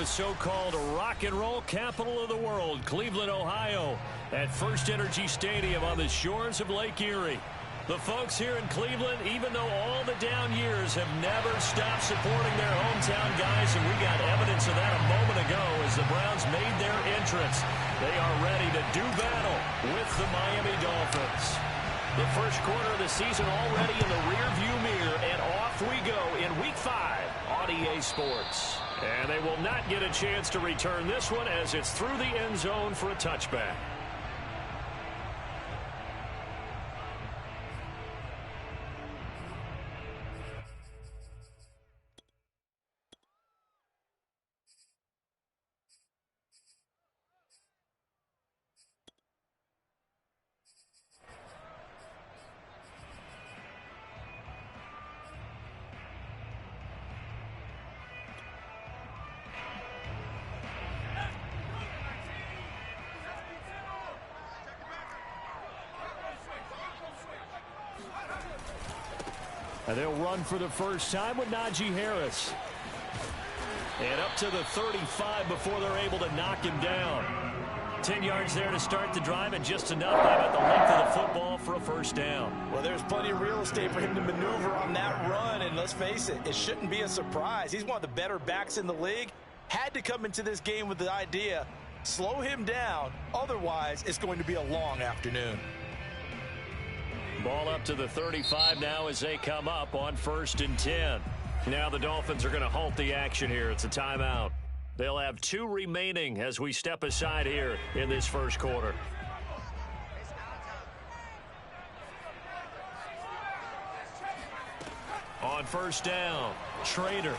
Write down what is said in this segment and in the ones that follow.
the so-called rock and roll capital of the world, Cleveland, Ohio, at First Energy Stadium on the shores of Lake Erie. The folks here in Cleveland, even though all the down years, have never stopped supporting their hometown guys, and we got evidence of that a moment ago as the Browns made their entrance. They are ready to do battle with the Miami Dolphins. The first quarter of the season already in the rearview mirror, and off we go in Week 5 on EA Sports. And they will not get a chance to return this one as it's through the end zone for a touchback. And they'll run for the first time with Najee Harris. And up to the 35 before they're able to knock him down. 10 yards there to start the drive, and just enough at the length of the football for a first down. Well, there's plenty of real estate for him to maneuver on that run, and let's face it, it shouldn't be a surprise. He's one of the better backs in the league. Had to come into this game with the idea, slow him down, otherwise it's going to be a long afternoon. Ball up to the 35 now as they come up on 1st and 10. Now the Dolphins are going to halt the action here. It's a timeout. They'll have 2 remaining as we step aside here in this first quarter. On 1st down, Trader.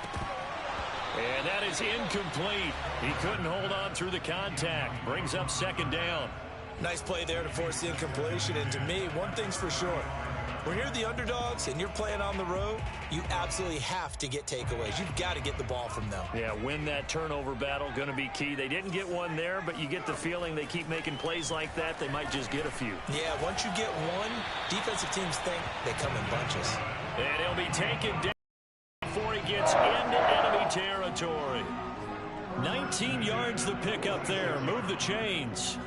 And that is incomplete. He couldn't hold on through the contact. Brings up 2nd down. Nice play there to force the incompletion, and to me, one thing's for sure. When you're the underdogs and you're playing on the road, you absolutely have to get takeaways. You've got to get the ball from them. Yeah, win that turnover battle, going to be key. They didn't get one there, but you get the feeling they keep making plays like that, they might just get a few. Yeah, once you get one, defensive teams think they come in bunches. And he'll be taken down before he gets into enemy territory. 19 yards the pickup there. Move the chains.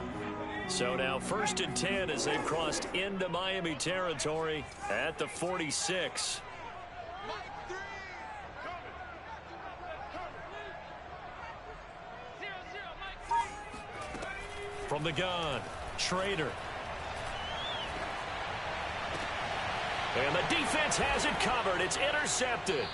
So now 1st and 10 as they've crossed into Miami territory at the 46. From the gun, Trader. And the defense has it covered. It's intercepted.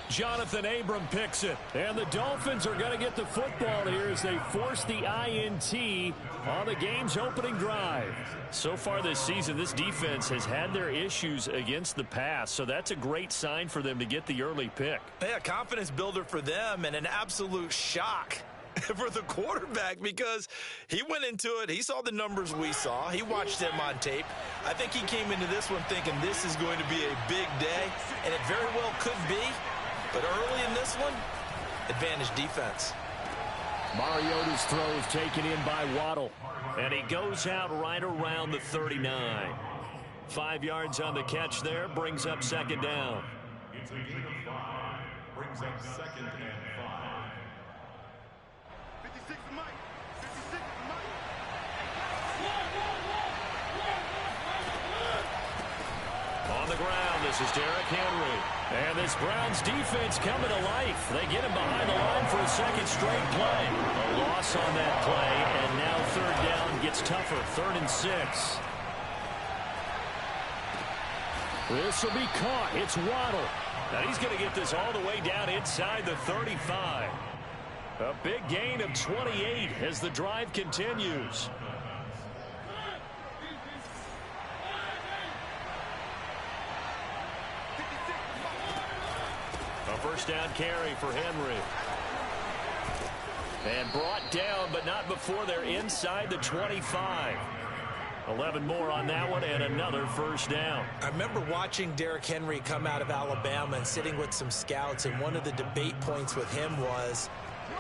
Jonathan Abram picks it. And the Dolphins are going to get the football here as they force the INT on the game's opening drive. So far this season, this defense has had their issues against the pass, so that's a great sign for them to get the early pick. Yeah, confidence builder for them, and an absolute shock for the quarterback because he went into it. He saw the numbers we saw. He watched them on tape. I think he came into this one thinking this is going to be a big day, and it very well could be. But early in this one, advantage defense. Mariota's throw is taken in by Waddle. And he goes out right around the 39. 5 yards on the catch there, brings up 2nd down. It's a gain of 5, brings up 2nd and 5. 56 Mike. 56 Mike. On the ground, this is Derrick Henry. And this Browns defense coming to life. They get him behind the line for a 2nd straight play. A loss on that play, and now 3rd down gets tougher. 3rd and 6. This will be caught. It's Waddle. Now he's going to get this all the way down inside the 35. A big gain of 28 as the drive continues. A 1st down carry for Henry. And brought down, but not before they're inside the 25. 11 more on that one, and another 1st down. I remember watching Derrick Henry come out of Alabama and sitting with some scouts, and one of the debate points with him was,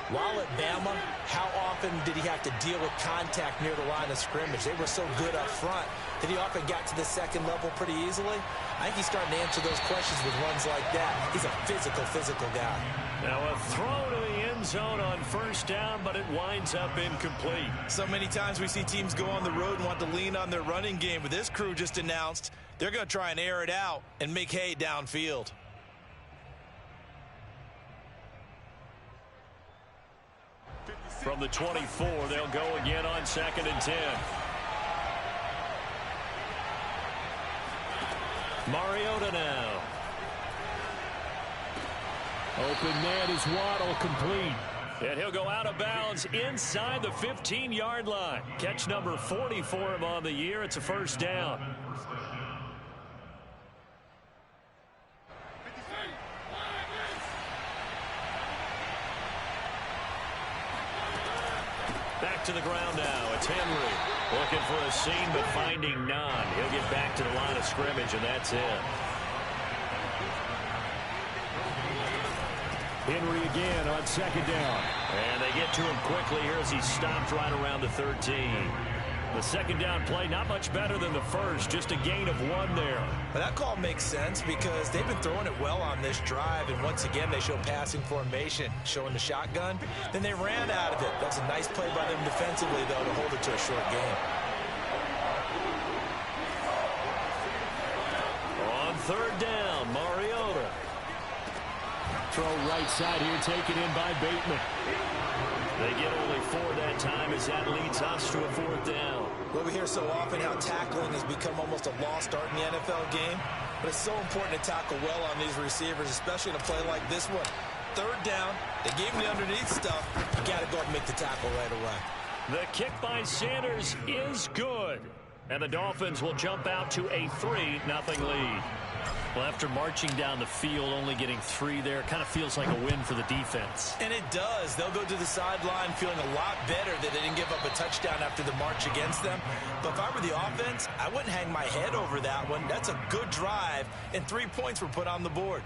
While at Bama, how often did he have to deal with contact near the line of scrimmage? They were so good up front that he often got to the second level pretty easily. I think he's starting to answer those questions with runs like that. He's a physical guy. Now a throw to the end zone on first down, but it winds up incomplete. So many times we see teams go on the road and want to lean on their running game, but this crew just announced they're going to try and air it out and make hay downfield. From the 24, they'll go again on 2nd and 10. Mariota now. Open man is Waddle, complete. And he'll go out of bounds inside the 15-yard line. Catch number 40 for him on the year. It's a first down. Back to the ground now. It's Henry. Looking for a seam, but finding none. He'll get back to the line of scrimmage, and that's it. Henry again on 2nd down. And they get to him quickly here as he's stopped right around the 13. The 2nd down play, not much better than the first, just a gain of 1 there. But that call makes sense because they've been throwing it well on this drive, and once again they show passing formation, showing the shotgun. Then they ran out of it. That's a nice play by them defensively, though, to hold it to a short game. On 3rd down, Mariota. Throw right side here, taken in by Bateman. They get only 4 that time as that leads us to a 4th down. Well, we hear so often how tackling has become almost a lost art in the NFL game, but it's so important to tackle well on these receivers, especially in a play like this one. 3rd down, they gave him the underneath stuff. You got to go and make the tackle right away. The kick by Sanders is good, and the Dolphins will jump out to a 3-0 lead. Well, after marching down the field, only getting 3 there, kind of feels like a win for the defense. And it does. They'll go to the sideline feeling a lot better that they didn't give up a touchdown after the march against them. But if I were the offense, I wouldn't hang my head over that one. That's a good drive, and 3 points were put on the board.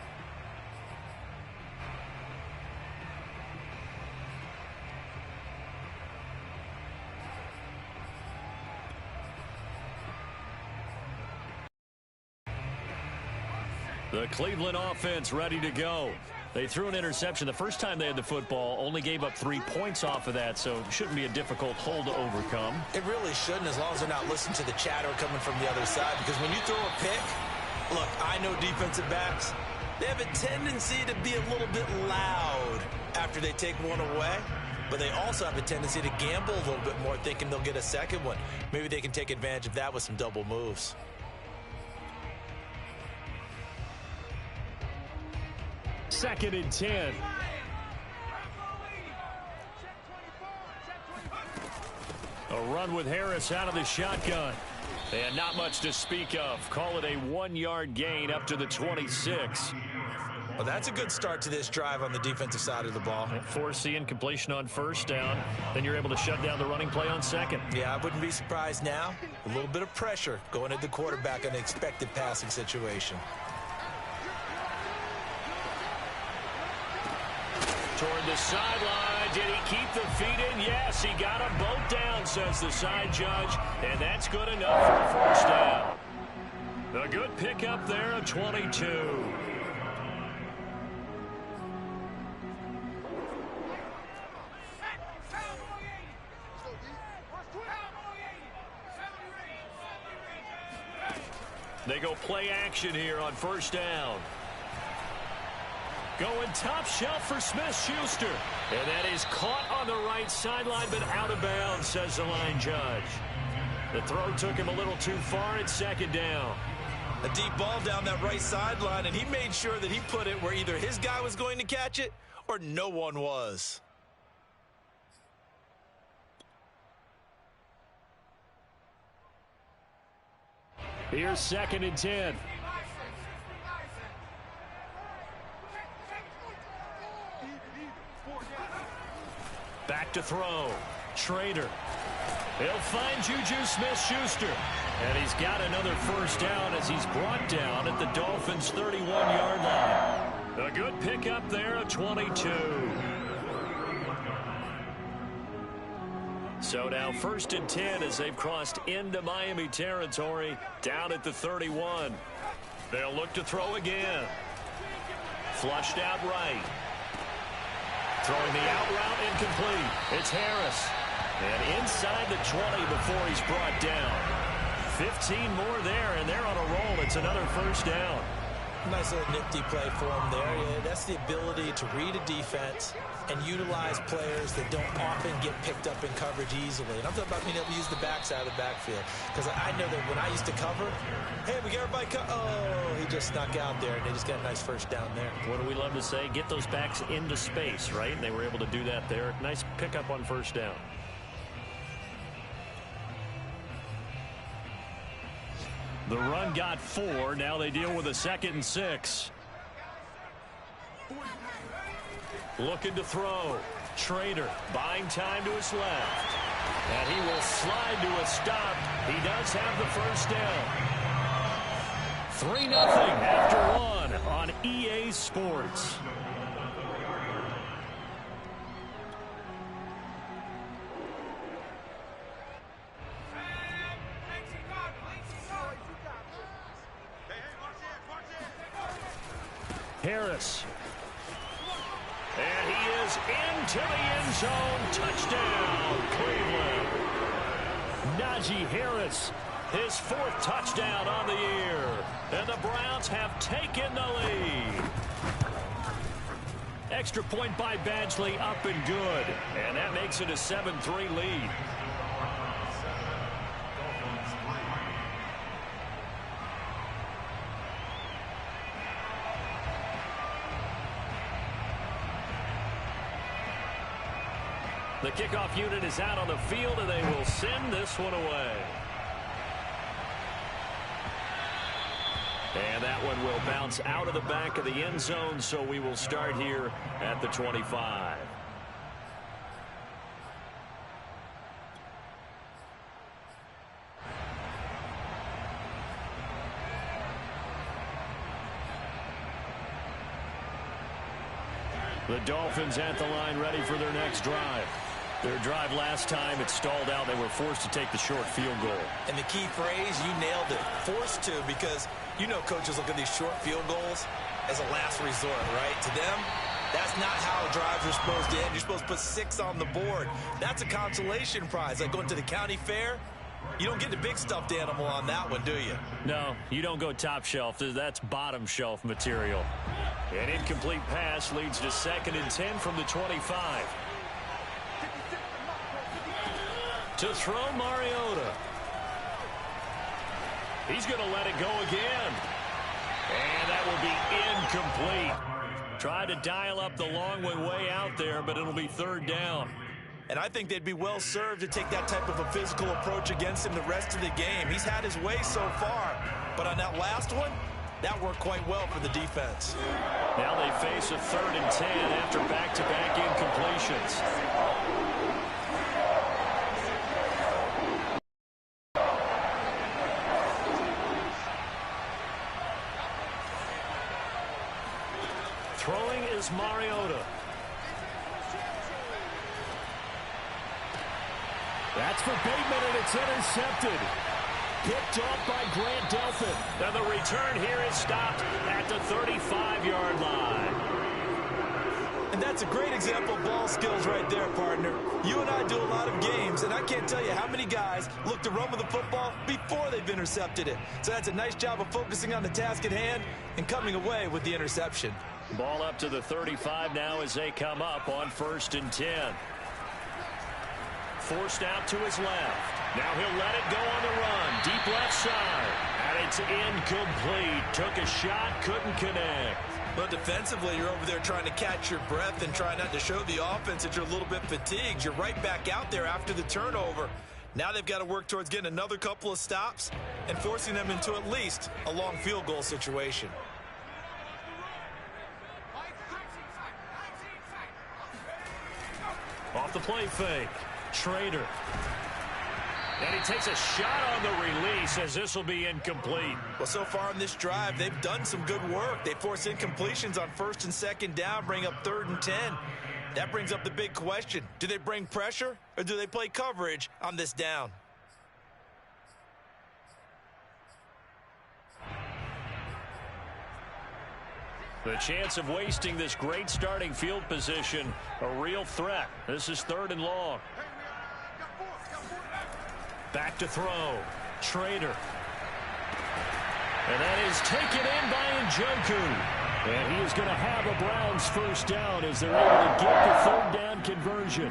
The Cleveland offense ready to go. They threw an interception the first time they had the football, only gave up 3 points off of that, so it shouldn't be a difficult hole to overcome. It really shouldn't, as long as they're not listening to the chatter coming from the other side, because when you throw a pick, look, I know defensive backs, they have a tendency to be a little bit loud after they take one away, but they also have a tendency to gamble a little bit more, thinking they'll get a second one. Maybe they can take advantage of that with some double moves. Second and 10. A run with Harris out of the shotgun. And not much to speak of. Call it a 1-yard gain up to the 26. Well, that's a good start to this drive on the defensive side of the ball. Force the incompletion on first down. Then you're able to shut down the running play on second. Yeah, I wouldn't be surprised now. A little bit of pressure going at the quarterback in an expected passing situation. Toward the sideline. Did he keep the feet in? Yes, he got them both down, says the side judge. And that's good enough for a first down. A good pickup there of 22. They go play action here on first down. Going top shelf for Smith-Schuster. And that is caught on the right sideline, but out of bounds, says the line judge. The throw took him a little too far. It's second down. A deep ball down that right sideline, and he made sure that he put it where either his guy was going to catch it or no one was. Here's second and 10. Back to throw. Trader. He'll find Juju Smith-Schuster. And he's got another first down as he's brought down at the Dolphins' 31-yard line. A good pickup there of 22. So now 1st and 10 as they've crossed into Miami territory down at the 31. They'll look to throw again. Flushed out right. Throwing the out route incomplete. It's Harris. And inside the 20 before he's brought down. 15 more there, and they're on a roll. It's another first down. Nice little nifty play for him there. Yeah, that's the ability to read a defense and utilize players that don't often get picked up in coverage easily. And I'm talking about being able to use the backside of the backfield. Because I know that when I used to cover, hey, we got everybody oh, he just snuck out there, and they just got a nice first down there. What do we love to say? Get those backs into space, right? And they were able to do that there. Nice pickup on first down. The run got 4. Now they deal with a 2nd and 6. Looking to throw. Trader buying time to his left. And he will slide to a stop. He does have the first down. 3-0 after 1 on EA Sports. Harris. And he is into the end zone. Touchdown, Cleveland. Najee Harris, his 4th touchdown on the year. And the Browns have taken the lead. Extra point by Badgley, up and good. And that makes it a 7-3 lead. The kickoff unit is out on the field, and they will send this one away. And that one will bounce out of the back of the end zone, so we will start here at the 25. The Dolphins at the line ready for their next drive. Their drive last time, it stalled out. They were forced to take the short field goal. And the key phrase, you nailed it, forced to, because you know coaches look at these short field goals as a last resort, right? To them, that's not how drives are supposed to end. You're supposed to put 6 on the board. That's a consolation prize, like going to the county fair. You don't get the big stuffed animal on that one, do you? No, you don't go top shelf. That's bottom shelf material. An incomplete pass leads to 2nd and 10 from the 25. To throw Mariota. He's going to let it go again. And that will be incomplete. Tried to dial up the long way out there, but it'll be 3rd down. And I think they'd be well served to take that type of a physical approach against him the rest of the game. He's had his way so far, but on that last one, that worked quite well for the defense. Now they face a 3rd and 10 after back-to-back incompletions. Throwing is Mariota. That's for Bateman, and it's intercepted. Picked off by Grant Delphin. And the return here is stopped at the 35-yard line. And that's a great example of ball skills right there, partner. You and I do a lot of games, and I can't tell you how many guys look to run with the football before they've intercepted it. So that's a nice job of focusing on the task at hand and coming away with the interception. Ball up to the 35 now as they come up on 1st and 10. Forced out to his left. Now he'll let it go on the run. Deep left side. And it's incomplete. Took a shot, couldn't connect. But defensively, you're over there trying to catch your breath and try not to show the offense that you're a little bit fatigued. You're right back out there after the turnover. Now they've got to work towards getting another couple of stops and forcing them into at least a long field goal situation. Off the play fake. Trader. And he takes a shot on the release as this will be incomplete. Well, so far in this drive, they've done some good work. They force incompletions on 1st and 2nd down, bring up 3rd and 10. That brings up the big question. Do they bring pressure or do they play coverage on this down? The chance of wasting this great starting field position, a real threat. This is 3rd and long. Back to throw. Trader. And that is taken in by Njoku. And he is going to have a Browns first down as they're able to get the 3rd down conversion.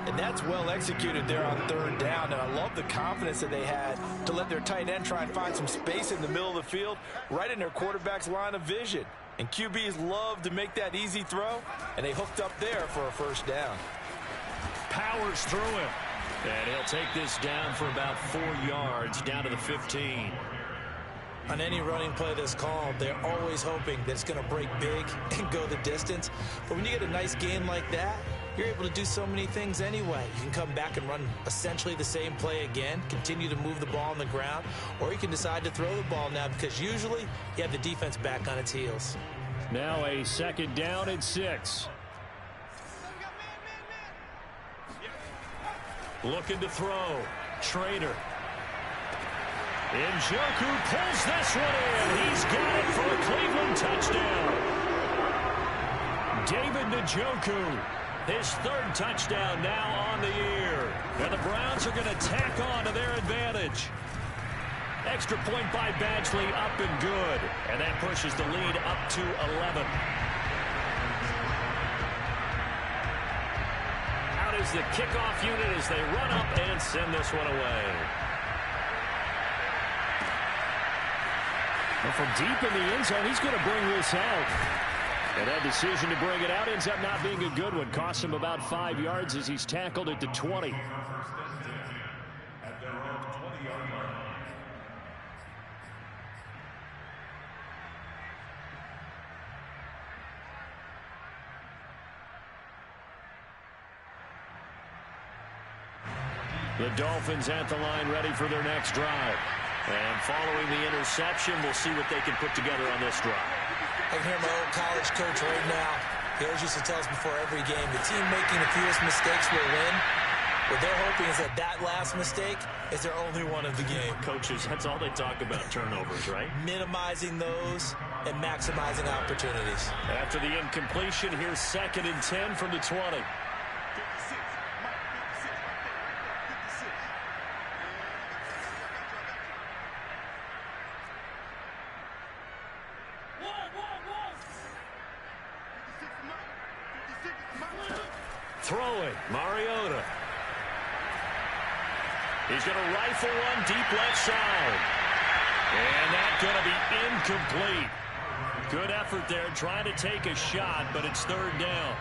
And that's well executed there on 3rd down. And I love the confidence that they had to let their tight end try and find some space in the middle of the field, right in their quarterback's line of vision. And QBs love to make that easy throw, and they hooked up there for a first down. Powers through him. And he'll take this down for about 4 yards, down to the 15. On any running play that's called, they're always hoping that it's going to break big and go the distance. But when you get a nice game like that, you're able to do so many things anyway. You can come back and run essentially the same play again, continue to move the ball on the ground, or you can decide to throw the ball now because usually you have the defense back on its heels. Now a 2nd down and 6. Looking to throw. Trader. Njoku pulls this one in. He's got it for a Cleveland touchdown. David Njoku, his 3rd touchdown now on the year. And the Browns are going to tack on to their advantage. Extra point by Badgley, up and good. And that pushes the lead up to 11. Out is the kickoff unit as they run up and send this one away. And from deep in the end zone, he's going to bring this out. And that decision to bring it out ends up not being a good one. Costs him about 5 yards as he's tackled at the 20. At their own 20-yard line. The Dolphins at the line ready for their next drive. And following the interception, we'll see what they can put together on this drive. I can hear my old college coach right now. He always used to tell us before every game, the team making the fewest mistakes will win. What they're hoping is that that last mistake is their only one of the game. Coaches, that's all they talk about, turnovers, right? Minimizing those and maximizing opportunities. After the incompletion, here's 2nd and 10 from the 20. Throwing, Mariota. He's going to rifle one deep left side. And that's going to be incomplete. Good effort there, trying to take a shot, but it's 3rd down.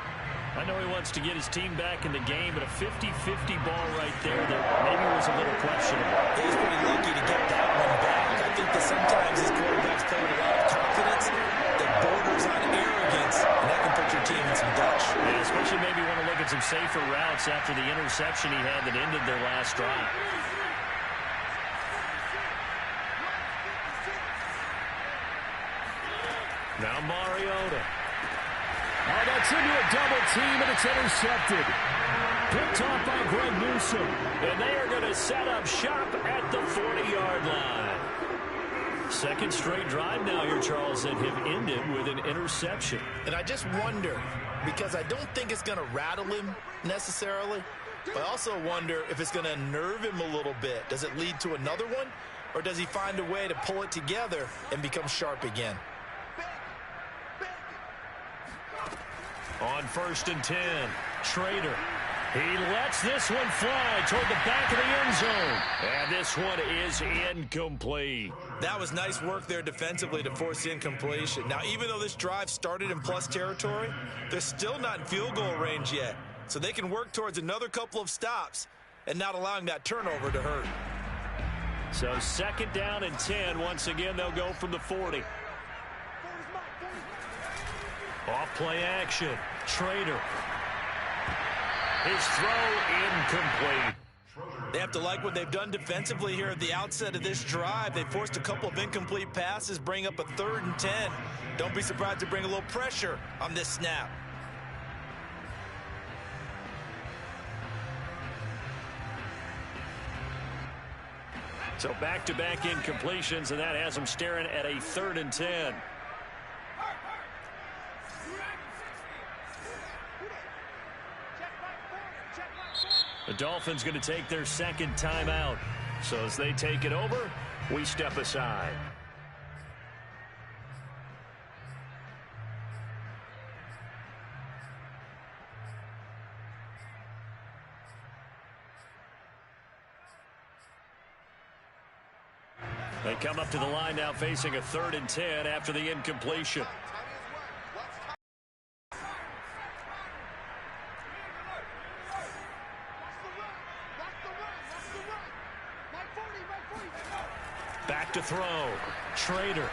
I know he wants to get his team back in the game, but a 50-50 ball right there that maybe was a little questionable. He's pretty lucky to get that one back. I think that sometimes his quarterbacks play with a lot of confidence that borders on arrogance, and that can put your team in some dutch. Yeah, especially maybe want to look at some safer routes after the interception he had that ended their last drive. Now Mariota. Oh, that's into a double team, and it's intercepted. Picked off by Greg Newsom. And they are going to set up shop at the 40-yard line. 2nd straight drive now here, Charles, that have ended with an interception. And I just wonder, because I don't think it's going to rattle him necessarily, but I also wonder if it's going to nerve him a little bit. Does it lead to another one, or does he find a way to pull it together and become sharp again? On 1st and 10, Trader. He lets this one fly toward the back of the end zone. And this one is incomplete. That was nice work there defensively to force incompletion. Now, even though this drive started in plus territory, they're still not in field goal range yet. So they can work towards another couple of stops and not allowing that turnover to hurt. So 2nd down and 10. Once again, they'll go from the 40. Off play action. Trader. His throw incomplete. They have to like what they've done defensively here at the outset of this drive. They forced a couple of incomplete passes, bring up a 3rd and 10. Don't be surprised to bring a little pressure on this snap. So back-to-back incompletions, and that has them staring at a 3rd and 10. The Dolphins going to take their 2nd timeout. So as they take it over, we step aside. They come up to the line now facing a 3rd and 10 after the incompletion. Back to throw. Trader.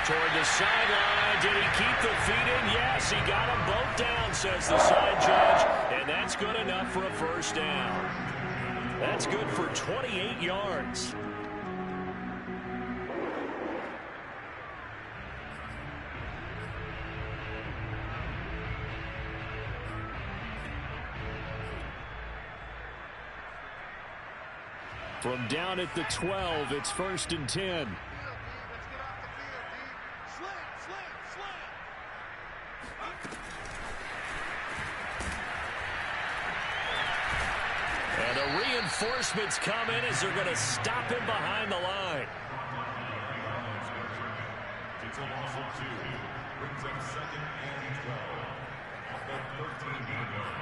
Toward the sideline. Did he keep the feet in? Yes, he got them both down, says the side judge. And that's good enough for a 1st down. That's good for 28 yards. From down at the 12, it's 1st and 10. And the reinforcements come in as they're going to stop him behind the line. It's a loss of 2. Brings up 2nd and 12. At the 13-yard line.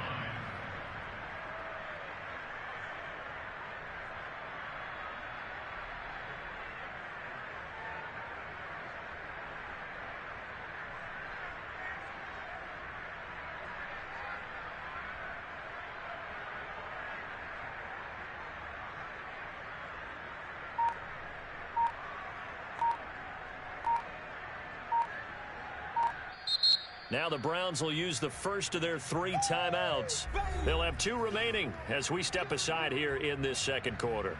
Now the Browns will use the first of their 3 timeouts. They'll have 2 remaining as we step aside here in this 2nd quarter.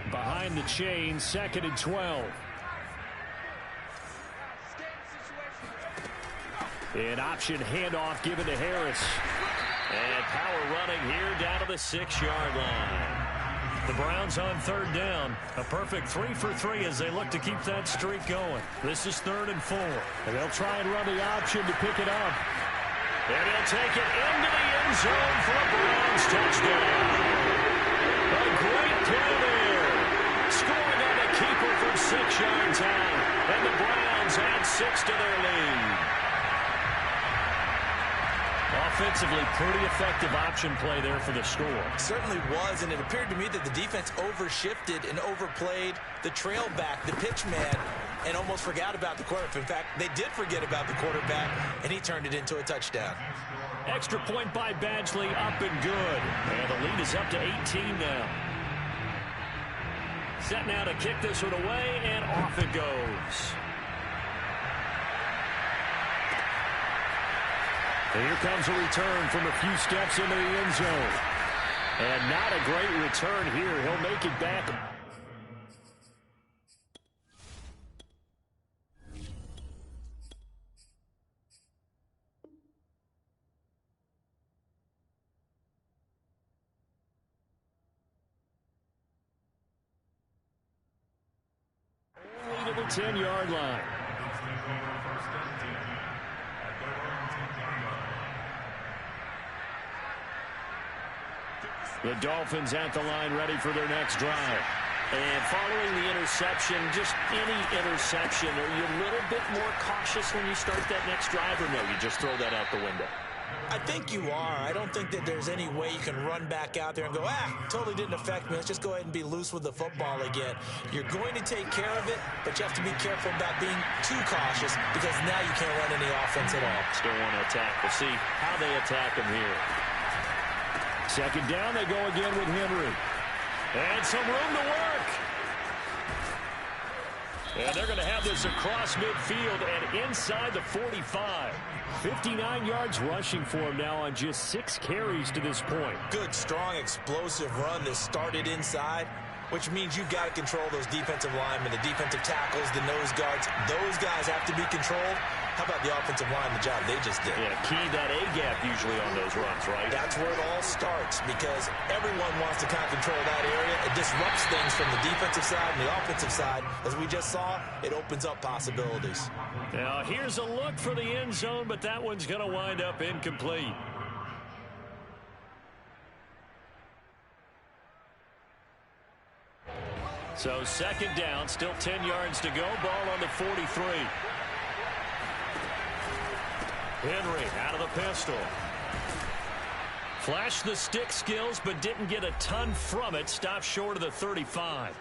Behind the chain, 2nd and 12. An option handoff given to Harris. And power running here down to the 6-yard line. The Browns on 3rd down. A perfect 3 for 3 as they look to keep that streak going. This is 3rd and 4. And they'll try and run the option to pick it up. And he'll take it into the end zone for a Browns touchdown. A great play there. Scoring on the keeper from 6 yards out. And the Browns add 6 to their lead. Offensively, pretty effective option play there for the score. Certainly was, and it appeared to me that the defense overshifted and overplayed the trail back, the pitch man, and almost forgot about the quarterback. In fact, they did forget about the quarterback, and he turned it into a touchdown. Extra point by Badgley, up and good. And the lead is up to 18 now. Set now to kick this one away, and off it goes. And here comes a return from a few steps into the end zone. And not a great return here. He'll make it back. Only to the 10-yard line. The Dolphins at the line ready for their next drive. And following the interception, just any interception, are you a little bit more cautious when you start that next drive, or no, you just throw that out the window? I think you are. I don't think that there's any way you can run back out there and go, totally didn't affect me. Let's just go ahead and be loose with the football again. You're going to take care of it, but you have to be careful about being too cautious because now you can't run any offense at all. Still want to attack. We'll see how they attack him here. 2nd down, they go again with Henry. And some room to work. And they're going to have this across midfield and inside the 45. 59 yards rushing for him now on just 6 carries to this point. Good, strong, explosive run that started inside, which means you've got to control those defensive linemen, the defensive tackles, the nose guards. Those guys have to be controlled. How about the offensive line, the job they just did? Yeah, key that A-gap usually on those runs, right? That's where it all starts because everyone wants to kind of control that area. It disrupts things from the defensive side and the offensive side. As we just saw, it opens up possibilities. Now, here's a look for the end zone, but that one's going to wind up incomplete. So second down, still 10 yards to go. Ball on the 43. Henry out of the pistol. Flashed the stick skills, but didn't get a ton from it. Stopped short of the 35.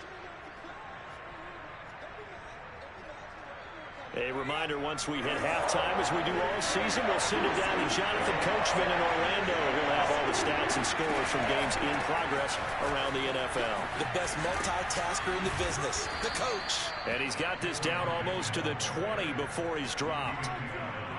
A reminder, once we hit halftime, as we do all season, we'll send it down to Jonathan Coachman in Orlando. He'll have all the stats and scores from games in progress around the NFL. The best multitasker in the business, the coach. And he's got this down almost to the 20 before he's dropped.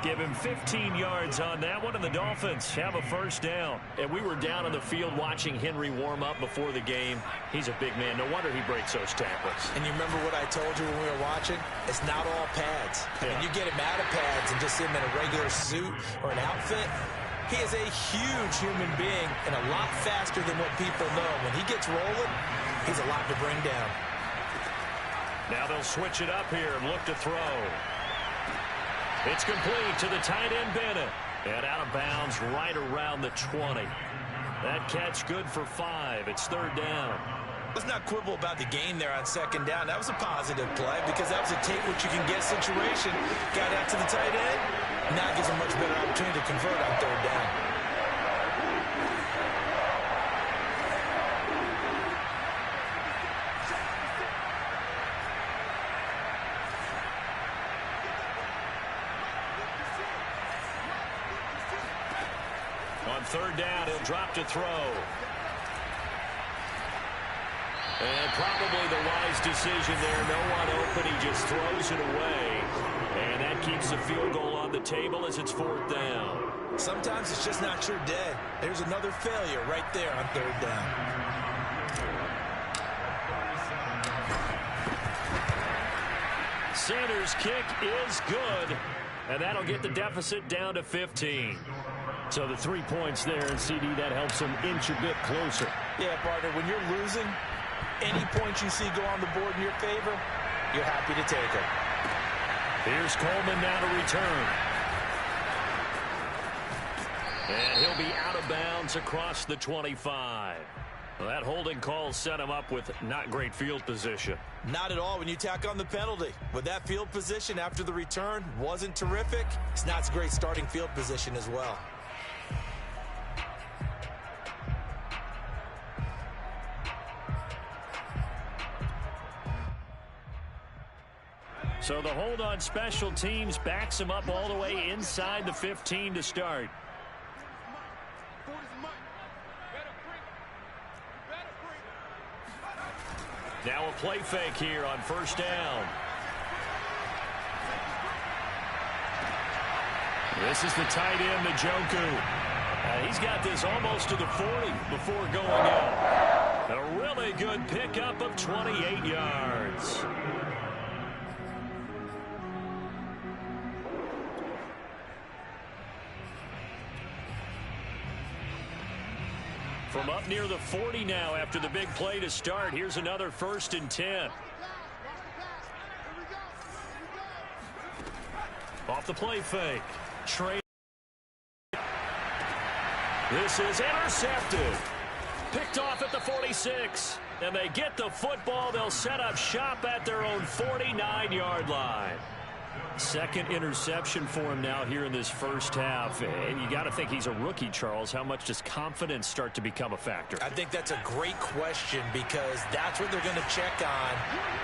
Give him 15 yards on that one, and the Dolphins have a first down. And we were down on the field watching Henry warm up before the game. He's a big man. No wonder he breaks those tackles. And you remember what I told you when we were watching? It's not all pads. I mean, you get him out of pads and just see him in a regular suit or an outfit. He is a huge human being and a lot faster than what people know. When he gets rolling, he's a lot to bring down. Now they'll switch it up here and look to throw. It's complete to the tight end, Bennett. And out of bounds right around the 20. That catch good for 5. It's third down. Let's not quibble about the gain there on second down. That was a positive play because that was a take-what-you-can-get situation. Got out to the tight end. Now gives a much better opportunity to convert on third down. On third down, he'll drop to throw. And probably the wise decision there. No one open. He just throws it away. And that keeps the field goal on the table as it's fourth down. Sometimes it's just not your day. There's another failure right there on third down. Sanders' kick is good. And that'll get the deficit down to 15. So the 3 points there, and CD, that helps him inch a bit closer. Yeah, partner, when you're losing, any points you see go on the board in your favor, you're happy to take them. Here's Coleman now to return. And he'll be out of bounds across the 25. Well, that holding call set him up with not great field position. Not at all when you tack on the penalty. With that field position after the return wasn't terrific, it's not a great starting field position as well. So the hold on special teams backs him up all the way inside the 15 to start. Now a play fake here on first down. This is the tight end, Njoku. He's got this almost to the 40 before going out. A really good pickup of 28 yards. From up near the 40 now after the big play to start. Here's another 1st and 10. Off the play fake. Trey. This is intercepted. Picked off at the 46. And they get the football. They'll set up shop at their own 49-yard line. Second interception for him now here in this first half. And you got to think he's a rookie, Charles. How much does confidence start to become a factor? I think that's a great question because that's what they're going to check on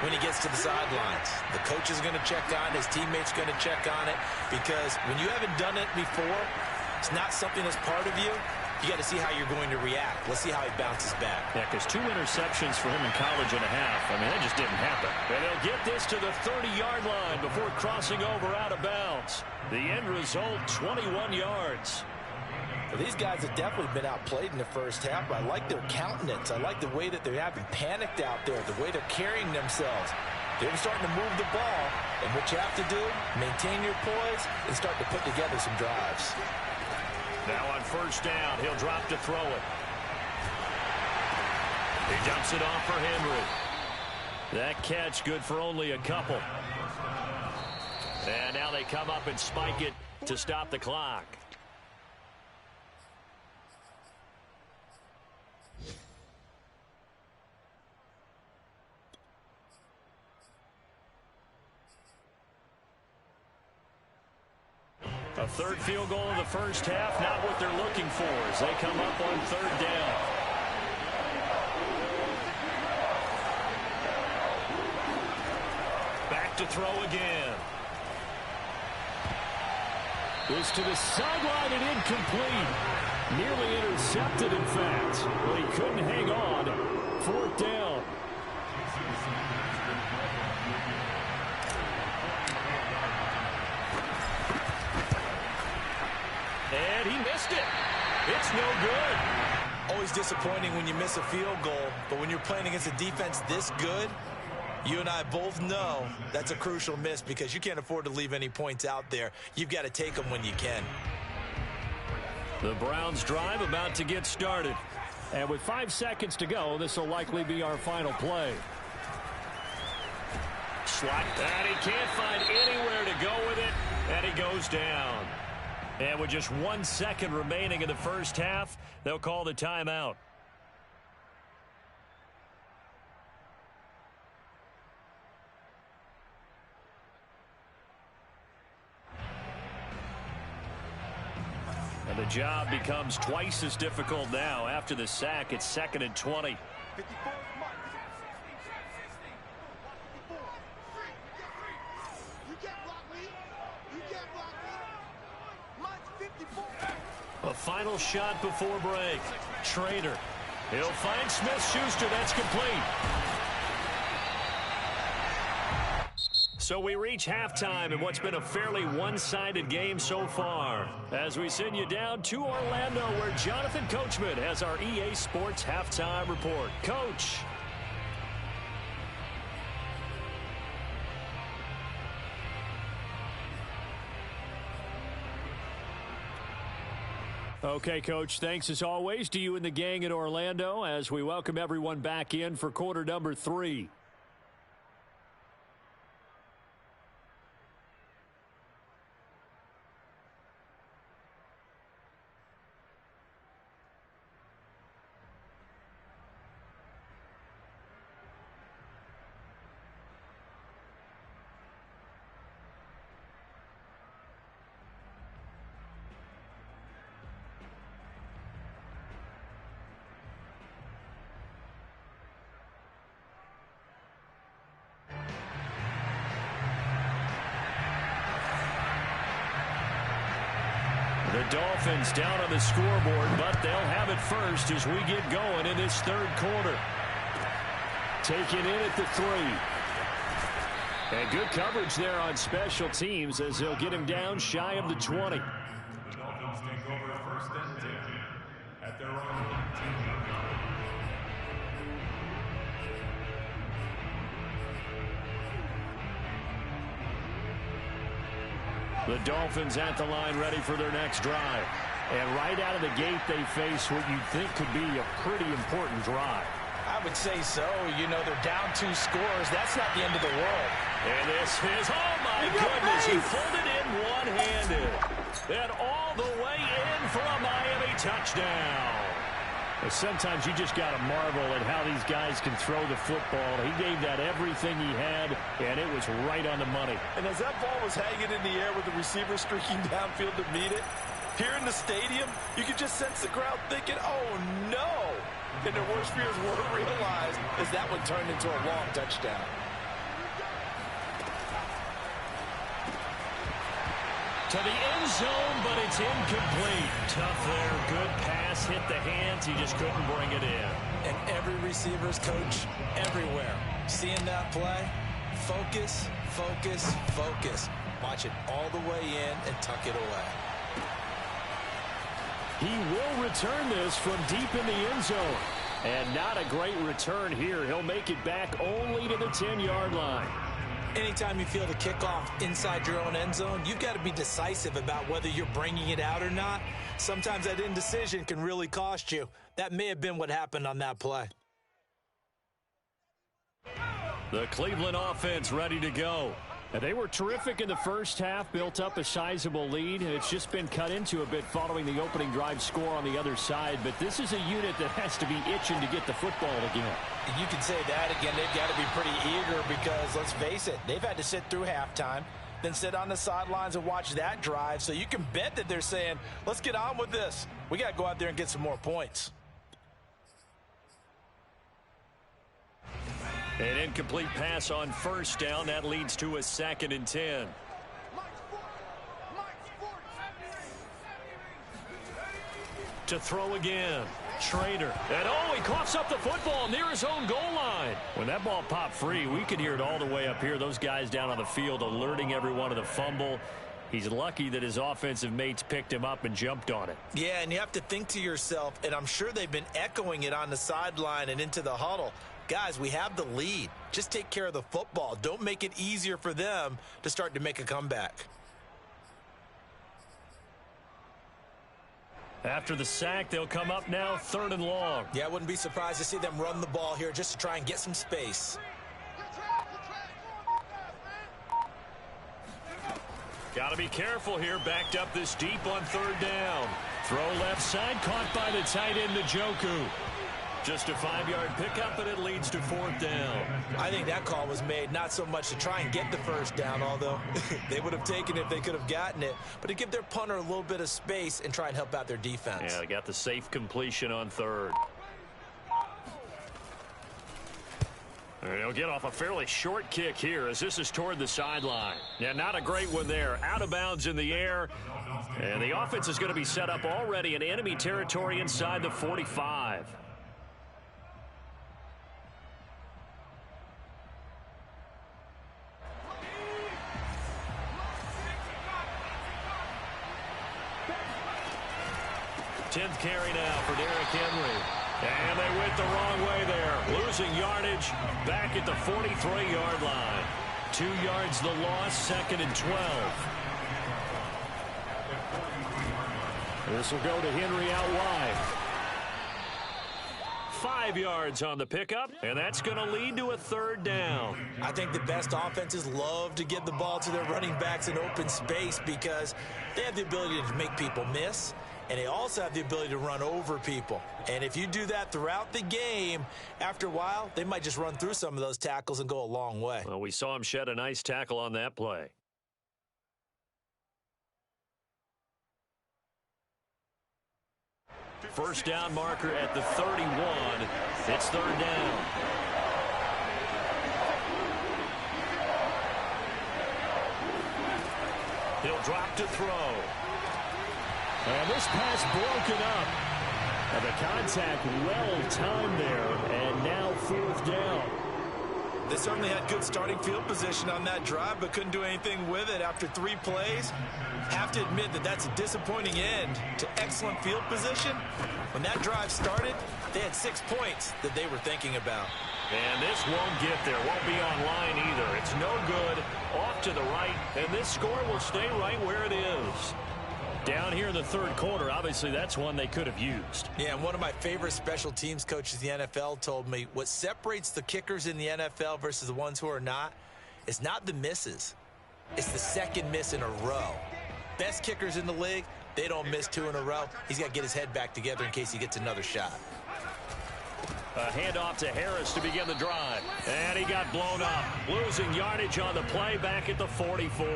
when he gets to the sidelines. The coach is going to check on, his teammates going to check on it because when you haven't done it before, it's not something that's part of you. You got to see how you're going to react. Let's see how he bounces back. Yeah, because 2 interceptions for him in college and a half. I mean, that just didn't happen. And they'll get this to the 30-yard line before crossing over out of bounds. The end result, 21 yards. Well, these guys have definitely been outplayed in the first half, but I like their countenance. I like the way that they're having panicked out there, the way they're carrying themselves. They're starting to move the ball, and what you have to do, maintain your poise and start to put together some drives. Now on first down, he'll drop to throw it. He dumps it off for Henry. That catch good for only a couple. And now they come up and spike it to stop the clock. A third field goal in the first half, not what they're looking for as they come up on third down. Back to throw again. Is to the sideline and incomplete. Nearly intercepted, in fact. But he couldn't hang on. Fourth down. And he missed it. It's no good. Always disappointing when you miss a field goal, but when you're playing against a defense this good, you and I both know that's a crucial miss because you can't afford to leave any points out there. You've got to take them when you can. The Browns drive about to get started. And with 5 seconds to go, this will likely be our final play. Slot. And he can't find anywhere to go with it, and he goes down. And with just 1 second remaining in the first half, they'll call the timeout. And the job becomes twice as difficult now. After the sack, it's 2nd and 20. A final shot before break. Trader. He'll find Smith-Schuster. That's complete. So we reach halftime in what's been a fairly one-sided game so far. As we send you down to Orlando, where Jonathan Coachman has our EA Sports Halftime Report. Coach. Okay, Coach, thanks as always to you and the gang in Orlando as we welcome everyone back in for quarter number 3. The Dolphins down on the scoreboard, but they'll have it first as we get going in this third quarter. Taking in at the 3. And good coverage there on special teams as they'll get him down shy of the 20. The Dolphins take over 1st and 10 at their own 10-yard line. The Dolphins at the line ready for their next drive. And right out of the gate, they face what you'd think could be a pretty important drive. I would say so. You know, they're down 2 scores. That's not the end of the world. And this is, oh my goodness, he pulled it in one-handed. And all the way in for a Miami touchdown. Sometimes you just got to marvel at how these guys can throw the football. He gave that everything he had, and it was right on the money. And as that ball was hanging in the air with the receiver streaking downfield to meet it, here in the stadium, you could just sense the crowd thinking, oh, no. And their worst fears weren't realized as that one turned into a long touchdown. To the end zone, but it's incomplete. Tough there. Good pass. Hit the hands. He just couldn't bring it in. And every receiver's coach everywhere. Seeing that play, focus, focus, focus. Watch it all the way in and tuck it away. He will return this from deep in the end zone. And not a great return here. He'll make it back only to the 10-yard line. Anytime you feel the kickoff inside your own end zone, you've got to be decisive about whether you're bringing it out or not. Sometimes that indecision can really cost you. That may have been what happened on that play. The Cleveland offense ready to go. And they were terrific in the first half, built up a sizable lead, and it's just been cut into a bit following the opening drive score on the other side. But this is a unit that has to be itching to get the football again. You can say that again. They've got to be pretty eager because, let's face it, they've had to sit through halftime, then sit on the sidelines and watch that drive. So you can bet that they're saying, let's get on with this. We got to go out there and get some more points. An incomplete pass on first down. That leads to a 2nd and 10. To throw again. Schrader. And he coughs up the football near his own goal line. When that ball popped free, we could hear it all the way up here. Those guys down on the field alerting everyone of the fumble. He's lucky that his offensive mates picked him up and jumped on it. Yeah, and you have to think to yourself, and I'm sure they've been echoing it on the sideline and into the huddle. Guys, we have the lead. Just take care of the football. Don't make it easier for them to start to make a comeback. After the sack, they'll come up now 3rd and long. Yeah, I wouldn't be surprised to see them run the ball here just to try and get some space. Got to be careful here. Backed up this deep on 3rd down. Throw left side, caught by the tight end, Njoku. Just a 5-yard pickup, and it leads to 4th down. I think that call was made not so much to try and get the first down, although they would have taken it if they could have gotten it, but to give their punter a little bit of space and try and help out their defense. Yeah, they got the safe completion on 3rd. And he'll get off a fairly short kick here as this is toward the sideline. Yeah, not a great one there. Out of bounds in the air. And the offense is going to be set up already in enemy territory inside the 45. Tenth carry now for Derrick Henry. And they went the wrong way there. Losing yardage back at the 43-yard line. 2 yards the loss, 2nd and 12. This will go to Henry out wide. 5 yards on the pickup, and that's going to lead to a 3rd down. I think the best offenses love to give the ball to their running backs in open space because they have the ability to make people miss, and they also have the ability to run over people. And if you do that throughout the game, after a while, they might just run through some of those tackles and go a long way. Well, we saw him shed a nice tackle on that play. First down marker at the 31. It's 3rd down. He'll drop to throw. And this pass broken up. And the contact well timed there. And now 4th down. They certainly had good starting field position on that drive, but couldn't do anything with it after 3 plays. Have to admit that that's a disappointing end to excellent field position. When that drive started, they had 6 points that they were thinking about. And this won't get there. Won't be online either. It's no good. Off to the right, and this score will stay right where it is. Down here in the 3rd quarter, obviously that's one they could have used. Yeah, and one of my favorite special teams coaches in the NFL told me what separates the kickers in the NFL versus the ones who are not is not the misses. It's the 2nd miss in a row. Best kickers in the league, they don't miss 2 in a row. He's got to get his head back together in case he gets another shot. A handoff to Harris to begin the drive. And he got blown up. Losing yardage on the play back at the 44.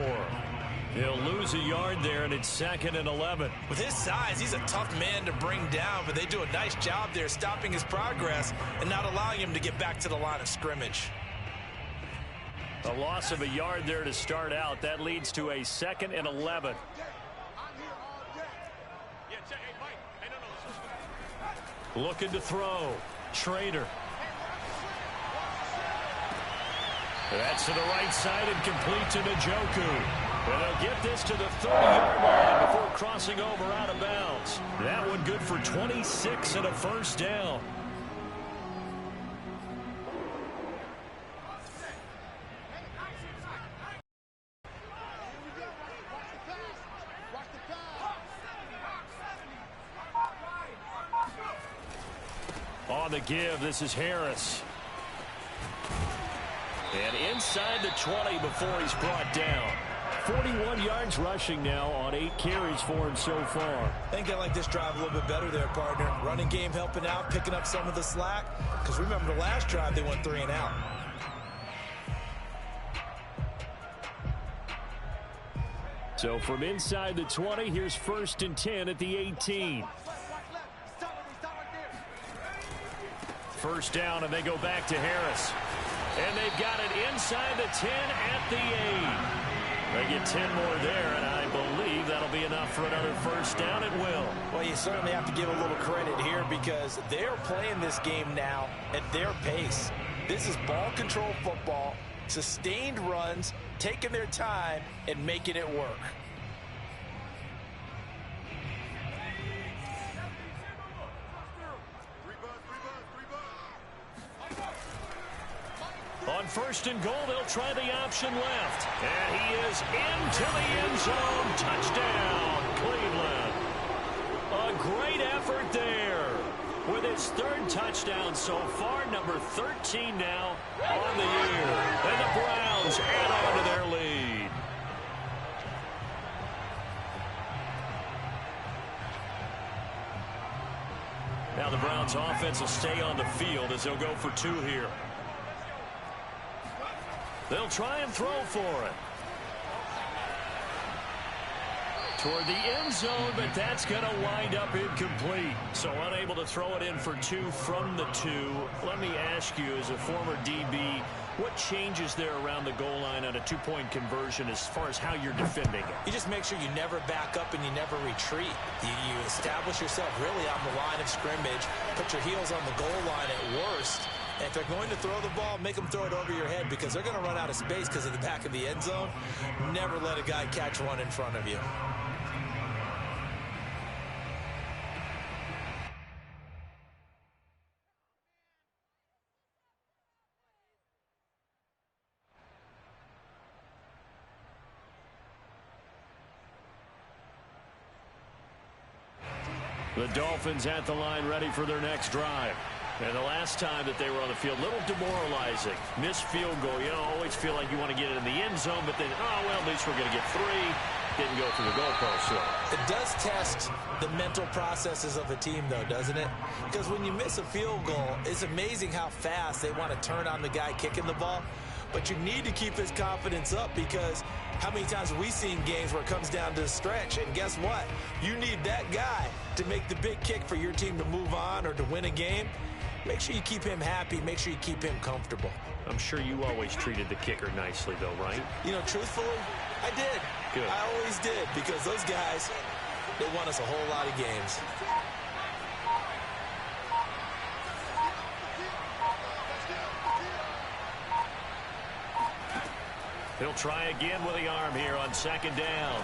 He'll lose a yard there, and it's 2nd and 11. With his size, he's a tough man to bring down, but they do a nice job there stopping his progress and not allowing him to get back to the line of scrimmage. A loss of a yard there to start out. That leads to a 2nd and 11. Looking to throw. Schrader. That's to the right side and complete to Njoku. And they'll get this to the 30-yard line before crossing over out of bounds. That one good for 26 and a first down. On the give, this is Harris. And inside the 20 before he's brought down. 41 yards rushing now on 8 carries for him so far. I think they like this drive a little bit better there, partner. Running game helping out, picking up some of the slack. Because remember the last drive, they went 3 and out. So from inside the 20, here's 1st and 10 at the 18. First down, and they go back to Harris. And they've got it inside the 10 at the 8. They get 10 more there, and I believe that'll be enough for another first down. It will. Well, you certainly have to give a little credit here because they're playing this game now at their pace. This is ball control football, sustained runs, taking their time, and making it work. On 1st and goal, they'll try the option left. And he is into the end zone. Touchdown, Cleveland. A great effort there. With his 3rd touchdown so far, number 13 now on the year. And the Browns add on to their lead. Now the Browns offense will stay on the field as they'll go for 2 here. They'll try and throw for it. Toward the end zone, but that's going to wind up incomplete. So unable to throw it in for 2 from the 2. Let me ask you, as a former DB, what changes there around the goal line on a 2-point conversion as far as how you're defending it? You just make sure you never back up and you never retreat. You establish yourself really on the line of scrimmage, put your heels on the goal line at worst. And if they're going to throw the ball, make them throw it over your head because they're going to run out of space because of the back of the end zone. Never let a guy catch one in front of you. The Dolphins at the line ready for their next drive. And the last time that they were on the field, a little demoralizing. Missed field goal. You know, always feel like you want to get it in the end zone, but then, oh, well, at least we're going to get 3. Didn't go through the goalpost. So it does test the mental processes of a team, though, doesn't it? Because when you miss a field goal, it's amazing how fast they want to turn on the guy kicking the ball. But you need to keep his confidence up because how many times have we seen games where it comes down to the stretch? And guess what? You need that guy to make the big kick for your team to move on or to win a game. Make sure you keep him happy. Make sure you keep him comfortable. I'm sure you always treated the kicker nicely, though, right? You know, truthfully, I did. Good. I always did because those guys, they won us a whole lot of games. He'll try again with the arm here on 2nd down.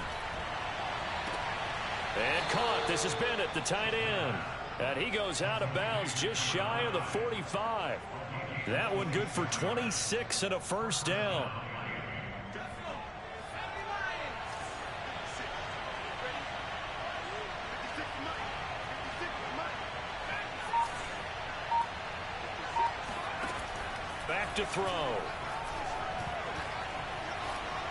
And caught. This is Bennett, the tight end. And he goes out of bounds just shy of the 45. That one good for 26 and a first down. Back to throw.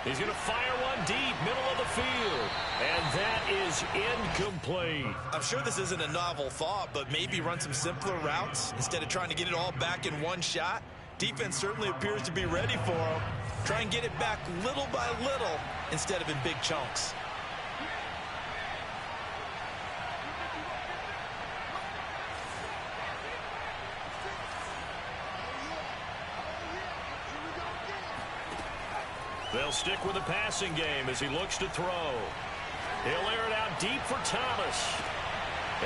He's going to fire one deep, middle of the field. And that is incomplete. I'm sure this isn't a novel thought, but maybe run some simpler routes instead of trying to get it all back in one shot. Defense certainly appears to be ready for him. Try and get it back little by little instead of in big chunks. They'll stick with the passing game as he looks to throw. He'll air it out deep for Thomas.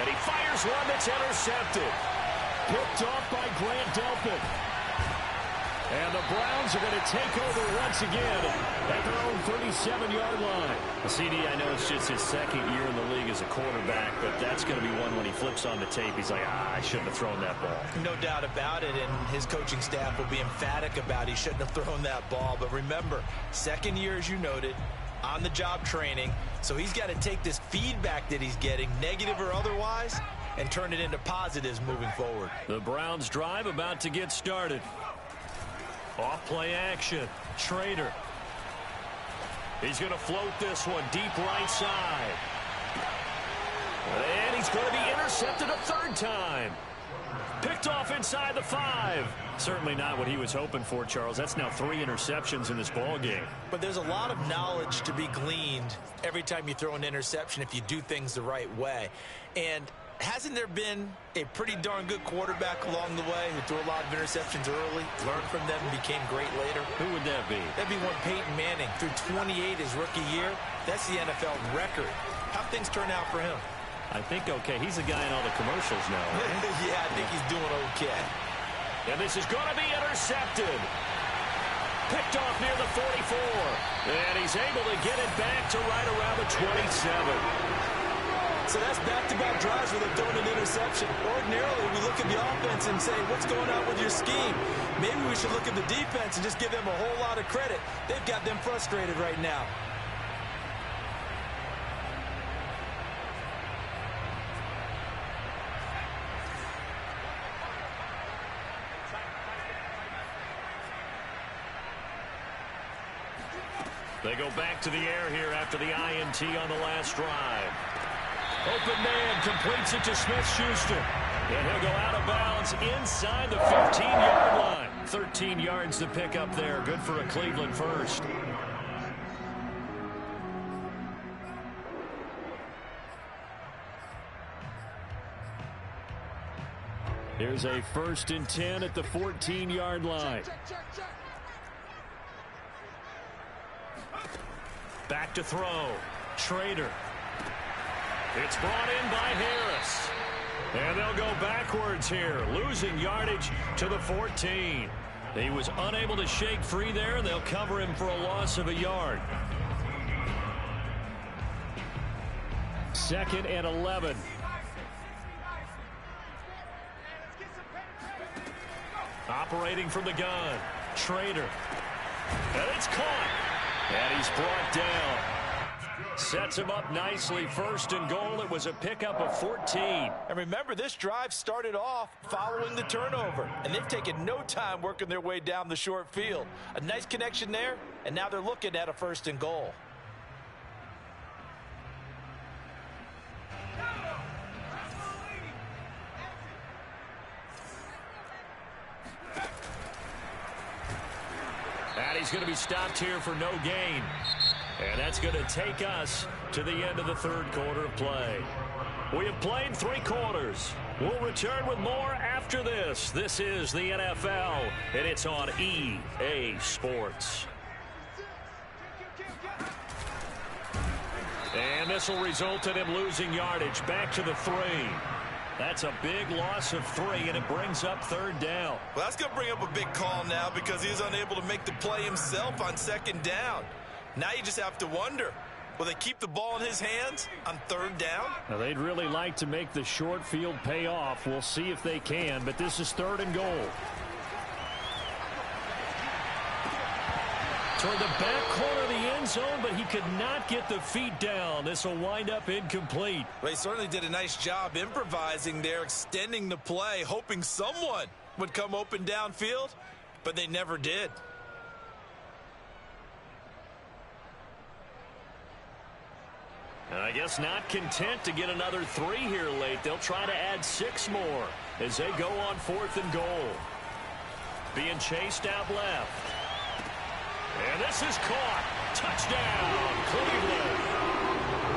And he fires one that's intercepted. Picked off by Grant Delpit. And the Browns are going to take over once again at their own 37-yard line. CD, I know it's just his second year in the league as a quarterback, but that's going to be one when he flips on the tape. He's like, I shouldn't have thrown that ball. No doubt about it, and his coaching staff will be emphatic about he shouldn't have thrown that ball. But remember, second year, as you noted, on-the-job training, so he's got to take this feedback that he's getting, negative or otherwise, and turn it into positives moving forward. The Browns drive about to get started. Off-play action. Schrader. He's going to float this one deep right side. And he's going to be intercepted a third time. Picked off inside the 5. Certainly not what he was hoping for, Charles. That's now 3 interceptions in this ball game. But there's a lot of knowledge to be gleaned every time you throw an interception if you do things the right way. And hasn't there been a pretty darn good quarterback along the way who threw a lot of interceptions early, learned from them, and became great later? Who would that be? That'd be one Peyton Manning. Threw 28 his rookie year. That's the NFL record. How'd things turn out for him? I think okay. He's the guy in all the commercials now, right? Yeah, I think he's doing okay. And this is going to be intercepted. Picked off near the 44. And he's able to get it back to right around the 27. So that's back-to-back drives where they've thrown an interception. Ordinarily, we look at the offense and say, what's going on with your scheme? Maybe we should look at the defense and just give them a whole lot of credit. They've got them frustrated right now. They go back to the air here after the INT on the last drive. Open man completes it to Smith-Schuster. And he'll go out of bounds inside the 15-yard line. 13 yards to pick up there. Good for a Cleveland first. Here's a 1st and 10 at the 14-yard line. Back to throw. Schrader. It's brought in by Harris. And they'll go backwards here, losing yardage to the 14. He was unable to shake free there. They'll cover him for a loss of a yard. 2nd and 11. Operating from the gun. Schrader. And it's caught. And he's brought down. Sets him up nicely. 1st and goal. It was a pickup of 14. And remember, this drive started off following the turnover. And they've taken no time working their way down the short field. A nice connection there. And now they're looking at a 1st and goal. And he's going to be stopped here for no gain. And that's going to take us to the end of the 3rd quarter of play. We have played 3 quarters. We'll return with more after this. This is the NFL, and it's on EA Sports. And this will result in him losing yardage back to the 3. That's a big loss of 3, and it brings up 3rd down. Well, that's going to bring up a big call now because he's unable to make the play himself on 2nd down. Now you just have to wonder, will they keep the ball in his hands on 3rd down? Now, they'd really like to make the short field pay off. We'll see if they can, but this is 3rd and goal. Toward the back corner of the end zone, but he could not get the feet down. This will wind up incomplete. Well, he certainly did a nice job improvising there, extending the play, hoping someone would come open downfield, but they never did. And I guess not content to get another 3 here late. They'll try to add 6 more as they go on 4th and goal. Being chased out left. And this is caught. Touchdown, Cleveland.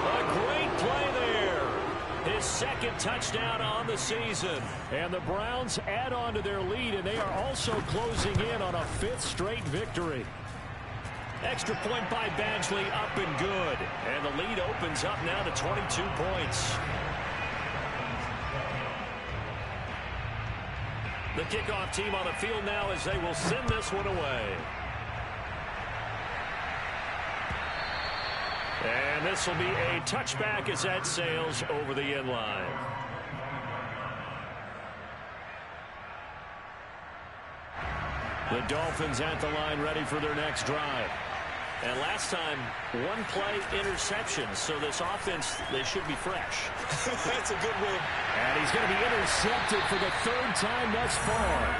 A great play there. His 2nd touchdown on the season. And the Browns add on to their lead, and they are also closing in on a 5th straight victory. Extra point by Badgley, up and good. And the lead opens up now to 22 points. The kickoff team on the field now as they will send this one away. And this will be a touchback as that sails over the end line. The Dolphins at the line ready for their next drive. And last time, one play interception. So this offense, they should be fresh. That's a good move. And he's going to be intercepted for the third time thus far.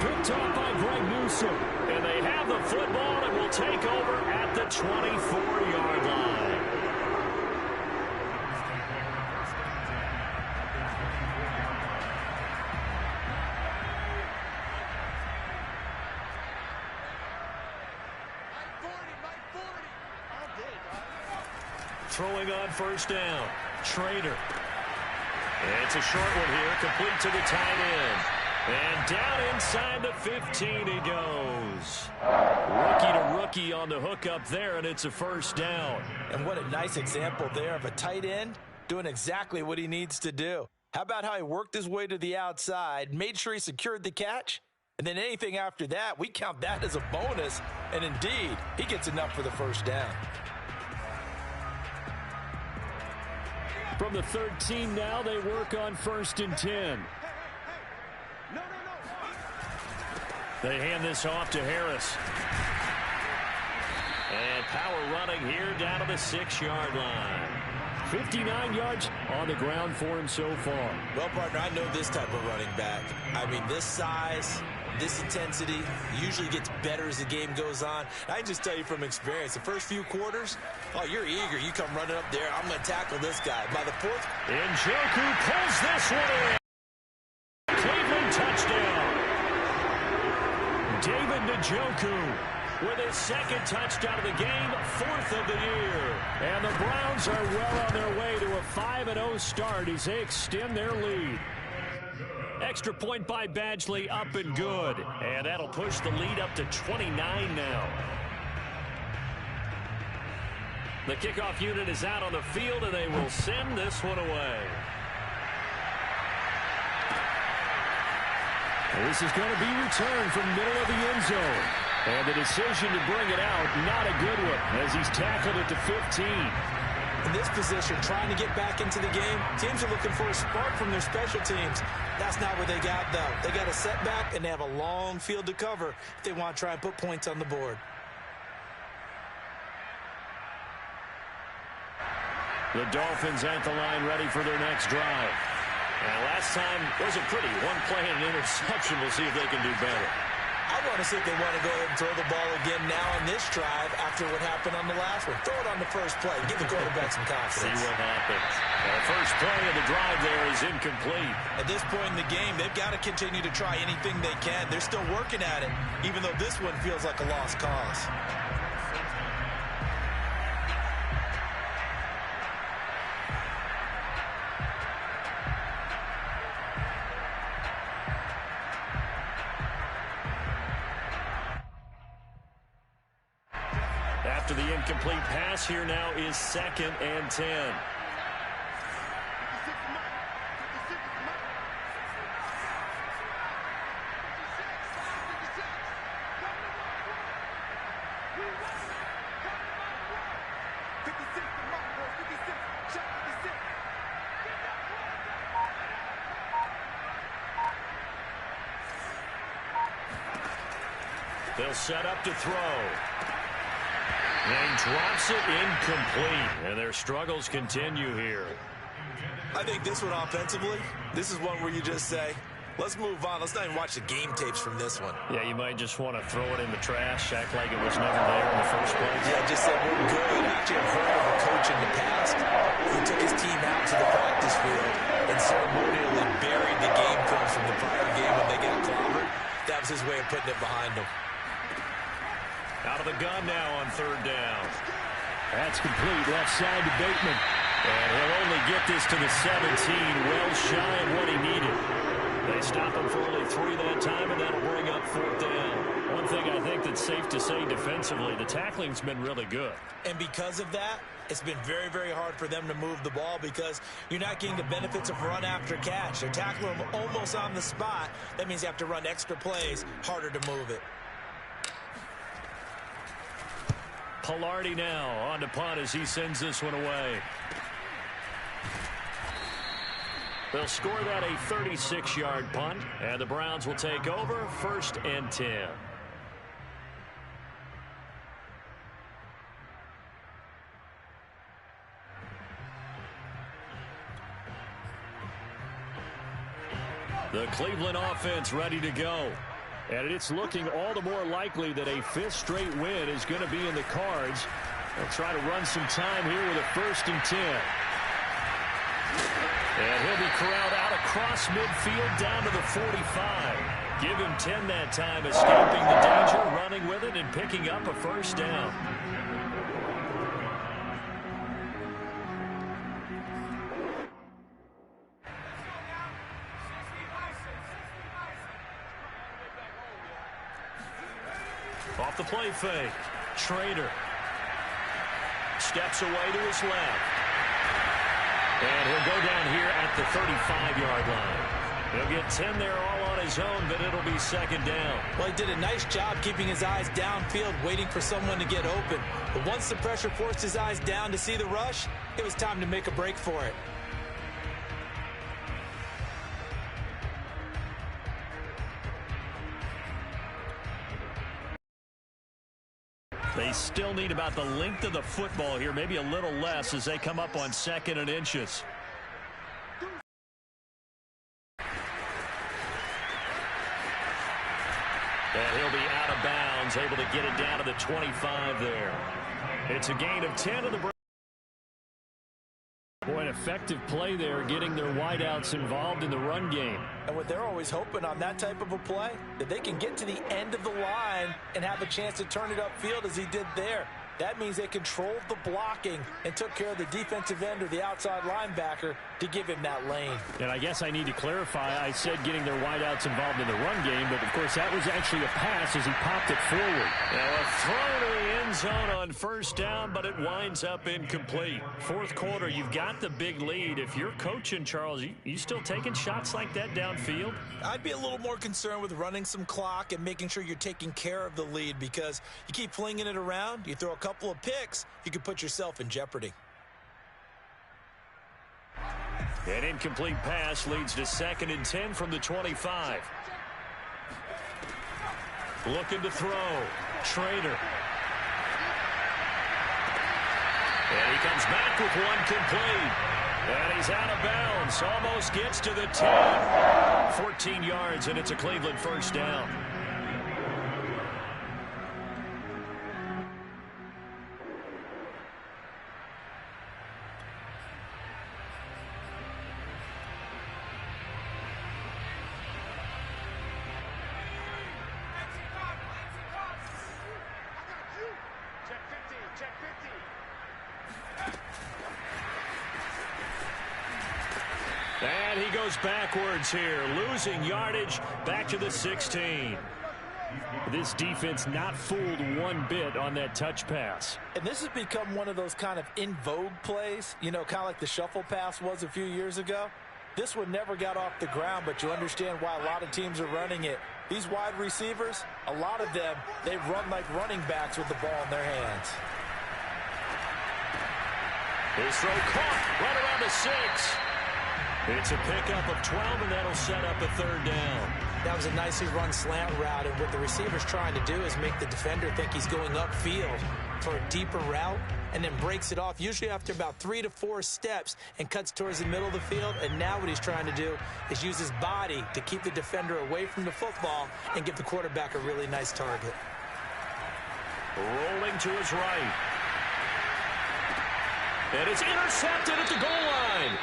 Picked off by Greg Newsome. And they have the football and will take over at the 24-yard line. Throwing on first down. Schrader. It's a short one here, complete to the tight end. And down inside the 15 he goes. Rookie to rookie on the hook up there, and it's a first down. And what a nice example there of a tight end doing exactly what he needs to do. How about how he worked his way to the outside, made sure he secured the catch, and then anything after that, we count that as a bonus. And indeed, he gets enough for the first down. From the 13 now, they work on 1st and 10. They hand this off to Harris. And power running here down to the 6-yard line. 59 yards on the ground for him so far. Well, partner, I know this type of running back. I mean, this size, this intensity usually gets better as the game goes on. I can just tell you from experience, the first few quarters, oh, you're eager. You come running up there. I'm going to tackle this guy. By the fourth, Njoku pulls this one in. Cleveland touchdown. David Njoku with his second touchdown of the game, 4th of the year. And the Browns are well on their way to a 5-0 start as they extend their lead. Extra point by Badgley, up and good. And that'll push the lead up to 29 now. The kickoff unit is out on the field, and they will send this one away. This is going to be returned from middle of the end zone. And the decision to bring it out, not a good one, as he's tackled at the 15. In this position, trying to get back into the game, teams are looking for a spark from their special teams. That's not what they got, though. They got a setback, and they have a long field to cover if they want to try and put points on the board. The Dolphins at the line ready for their next drive. And last time wasn't pretty. One play and an interception. We'll see if they can do better. I want to see if they want to go ahead and throw the ball again now on this drive after what happened on the last one. Throw it on the first play. Give the quarterback some confidence. See what happens. The first play of the drive there is incomplete. At this point in the game, they've got to continue to try anything they can. They're still working at it, even though this one feels like a lost cause. After the incomplete pass, here now is 2nd and 10. They'll set up to throw. And drops it incomplete. And their struggles continue here. I think this one offensively, this is one where you just say, let's move on. Let's not even watch the game tapes from this one. Yeah, you might just want to throw it in the trash, act like it was never there in the first place. Yeah, just said we're good. Actually, I've heard of a coach in the past who took his team out to the practice field and ceremonially buried the game films from the prior game when they got clobbered. That was his way of putting it behind them. Out of the gun now on 3rd down. That's complete. Left side to Bateman. And he'll only get this to the 17, well shy of what he needed. They stop him for only 3 that time, and that'll bring up 4th down. One thing I think that's safe to say defensively, the tackling's been really good. And because of that, it's been very, very hard for them to move the ball because you're not getting the benefits of run after catch. They're tackling them almost on the spot. That means you have to run extra plays, harder to move it. Pilardi now on to punt as he sends this one away. They'll score that a 36-yard punt, and the Browns will take over 1st and 10. The Cleveland offense ready to go. And it's looking all the more likely that a 5th straight win is going to be in the cards. They'll try to run some time here with a 1st and 10. And he'll be corralled out across midfield down to the 45. Give him 10 that time, escaping the danger, running with it, and picking up a 1st down. Off the play fake. Trader steps away to his left. And he'll go down here at the 35-yard line. He'll get 10 there all on his own, but it'll be 2nd down. Well, he did a nice job keeping his eyes downfield, waiting for someone to get open. But once the pressure forced his eyes down to see the rush, it was time to make a break for it. They still need about the length of the football here, maybe a little less as they come up on 2nd and inches. And he'll be out of bounds, able to get it down to the 25 there. It's a gain of 10 of the Browns. Boy, an effective play there, getting their wideouts involved in the run game. And what they're always hoping on that type of a play, that they can get to the end of the line and have a chance to turn it upfield as he did there. That means they controlled the blocking and took care of the defensive end or the outside linebacker to give him that lane. And I guess I need to clarify, I said getting their wideouts involved in the run game, but of course that was actually a pass as he popped it forward. Now a throw to the end zone on 1st down, but it winds up incomplete. 4th quarter, you've got the big lead. If you're coaching, Charles, you still taking shots like that downfield? I'd be a little more concerned with running some clock and making sure you're taking care of the lead, because you keep flinging it around, you throw a couple of picks, you could put yourself in jeopardy. An incomplete pass leads to 2nd and 10 from the 25. Looking to throw. Trader. And he comes back with one complete. And he's out of bounds. Almost gets to the 10. 14 yards, and it's a Cleveland 1st down. And he goes backwards here, losing yardage back to the 16. This defense not fooled one bit on that touch pass. And this has become one of those kind of in vogue plays, you know, kind of like the shuffle pass was a few years ago. This one never got off the ground, but you understand why a lot of teams are running it. These wide receivers, a lot of them, they run like running backs with the ball in their hands. His throw caught right around the 6. It's a pickup of 12, and that'll set up a 3rd down. That was a nicely run slant route, and what the receiver's trying to do is make the defender think he's going upfield for a deeper route, and then breaks it off, usually after about 3 to 4 steps, and cuts towards the middle of the field. And now what he's trying to do is use his body to keep the defender away from the football and give the quarterback a really nice target. Rolling to his right. And it's intercepted at the goal line.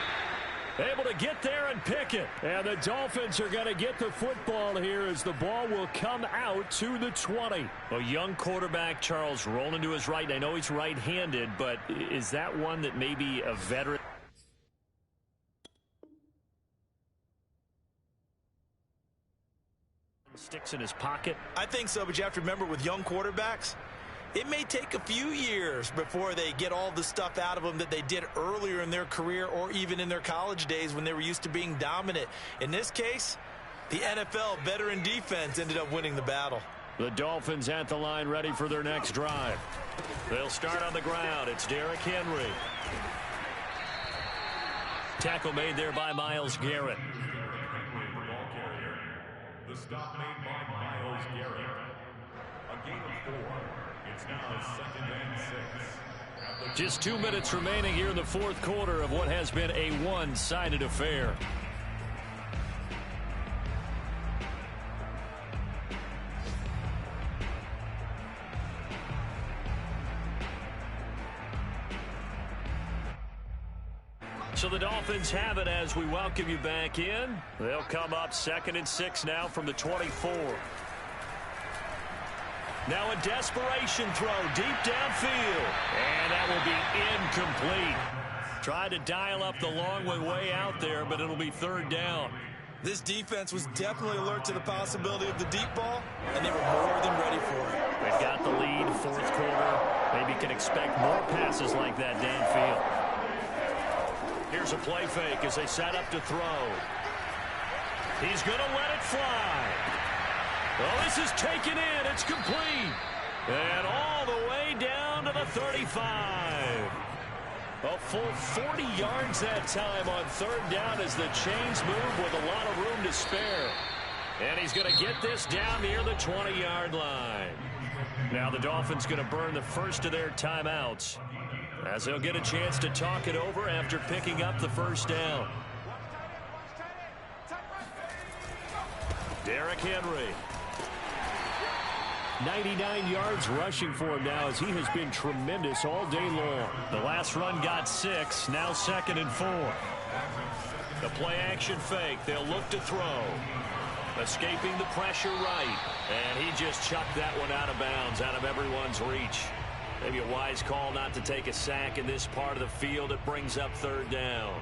Able to get there and pick it. And the Dolphins are going to get the football here as the ball will come out to the 20. A young quarterback, Charles, rolling to his right. I know he's right-handed, but is that one that may be a veteran? Sticks in his pocket. I think so, but you have to remember with young quarterbacks, it may take a few years before they get all the stuff out of them that they did earlier in their career or even in their college days when they were used to being dominant. In this case, the NFL veteran defense ended up winning the battle. The Dolphins at the line ready for their next drive. They'll start on the ground. It's Derrick Henry. Tackle made there by Myles Garrett. The stop made by Myles Garrett. A gain of 4. It's now 2nd and 6. Just 2 minutes remaining here in the fourth quarter of what has been a one-sided affair. So the Dolphins have it as we welcome you back in. They'll come up 2nd and 6 now from the 24. Now a desperation throw deep downfield. And that will be incomplete. Tried to dial up the long way out there, but it'll be 3rd down. This defense was definitely alert to the possibility of the deep ball, and they were more than ready for it. They've got the lead, fourth quarter. Maybe can expect more passes like that downfield. Here's a play fake as they set up to throw. He's going to let it fly. Well, this is taken in. It's complete. And all the way down to the 35. A full 40 yards that time on 3rd down as the chains move with a lot of room to spare. And he's going to get this down near the 20-yard line. Now the Dolphins going to burn the first of their timeouts, as they'll get a chance to talk it over after picking up the first down. Derrick Henry. 99 yards rushing for him now as he has been tremendous all day long. The last run got 6, now 2nd and 4. The play action fake, they'll look to throw. Escaping the pressure right. And he just chucked that one out of bounds, out of everyone's reach. Maybe a wise call not to take a sack in this part of the field. It brings up 3rd down.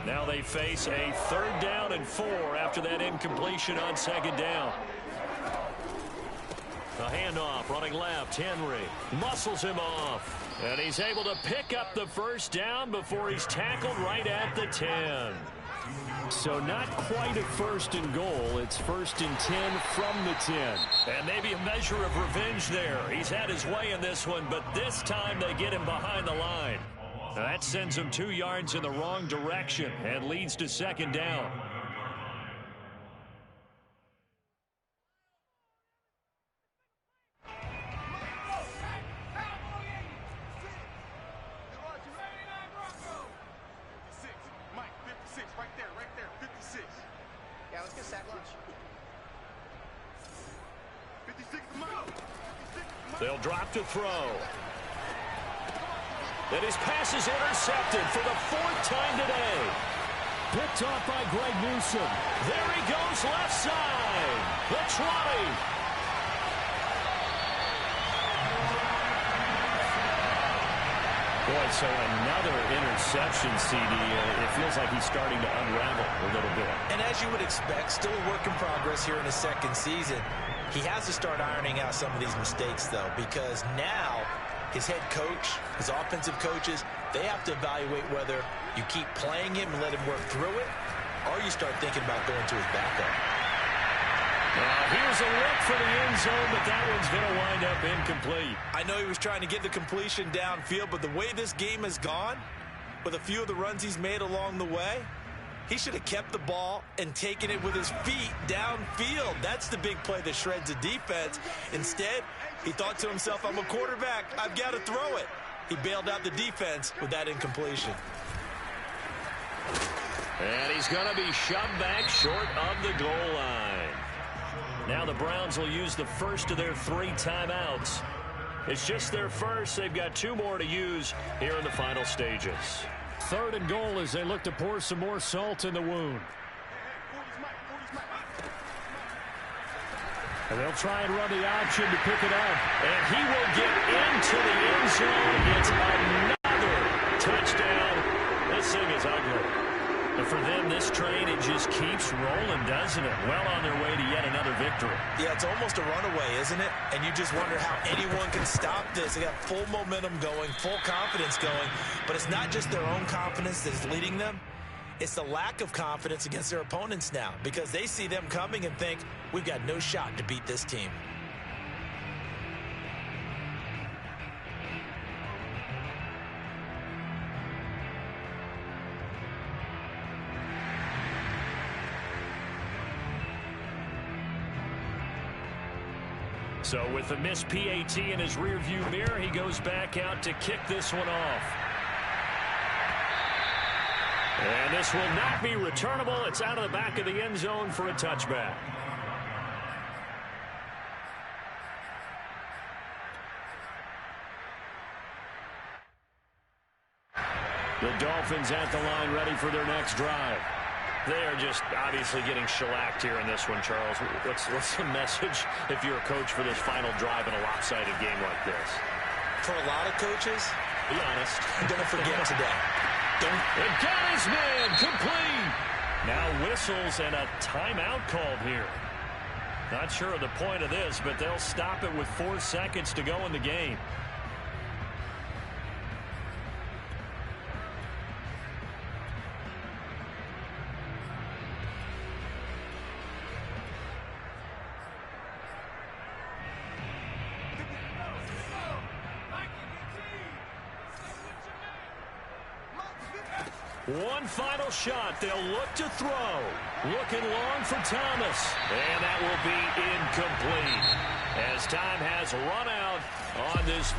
Now they face a 3rd down and 4 after that incompletion on 2nd down. A handoff running left. Henry muscles him off. And he's able to pick up the first down before he's tackled right at the 10. So not quite a 1st and goal. It's 1st and 10 from the 10. And maybe a measure of revenge there. He's had his way in this one, but this time they get him behind the line. Now that sends him 2 yards in the wrong direction and leads to 2nd down. They'll drop to throw. And his pass is intercepted for the 4th time today. Picked off by Greg Newsome. There he goes left side. The 20. Boy, so another interception, CD. It feels like he's starting to unravel a little bit. And as you would expect, still a work in progress here in his 2nd season. He has to start ironing out some of these mistakes, though, because now his head coach, his offensive coaches, they have to evaluate whether you keep playing him and let him work through it, or you start thinking about going to his backup. Now, here's a look for the end zone, but that one's going to wind up incomplete. I know he was trying to get the completion downfield, but the way this game has gone, with a few of the runs he's made along the way, he should have kept the ball and taken it with his feet downfield. That's the big play that shreds the defense. Instead, he thought to himself, I'm a quarterback. I've got to throw it. He bailed out the defense with that incompletion. And he's going to be shoved back short of the goal line. Now the Browns will use the first of their 3 timeouts. It's just their first. They've got 2 more to use here in the final stages. 3rd and goal as they look to pour some more salt in the wound. And they'll try and run the option to pick it up. And he will get into the end zone. It's another touchdown. This thing is ugly. But for them, this train, it just keeps rolling, doesn't it? Well on their way to yet another victory. Yeah, it's almost a runaway, isn't it? And you just wonder how anyone can stop this. They got full momentum going, full confidence going, but it's not just their own confidence that's leading them. It's the lack of confidence against their opponents now because they see them coming and think, we've got no shot to beat this team. So with the missed PAT in his rearview mirror, he goes back out to kick this one off. And this will not be returnable. It's out of the back of the end zone for a touchback. The Dolphins at the line ready for their next drive. They are just obviously getting shellacked here in this one, Charles. What's the message if you're a coach for this final drive in a lopsided game like this? For a lot of coaches, be honest, don't forget today. And got his man complete. Now whistles and a timeout called here. Not sure of the point of this, but they'll stop it with 4 seconds to go in the game. One final shot. They'll look to throw. Looking long for Thomas. And that will be incomplete as time has run out on this.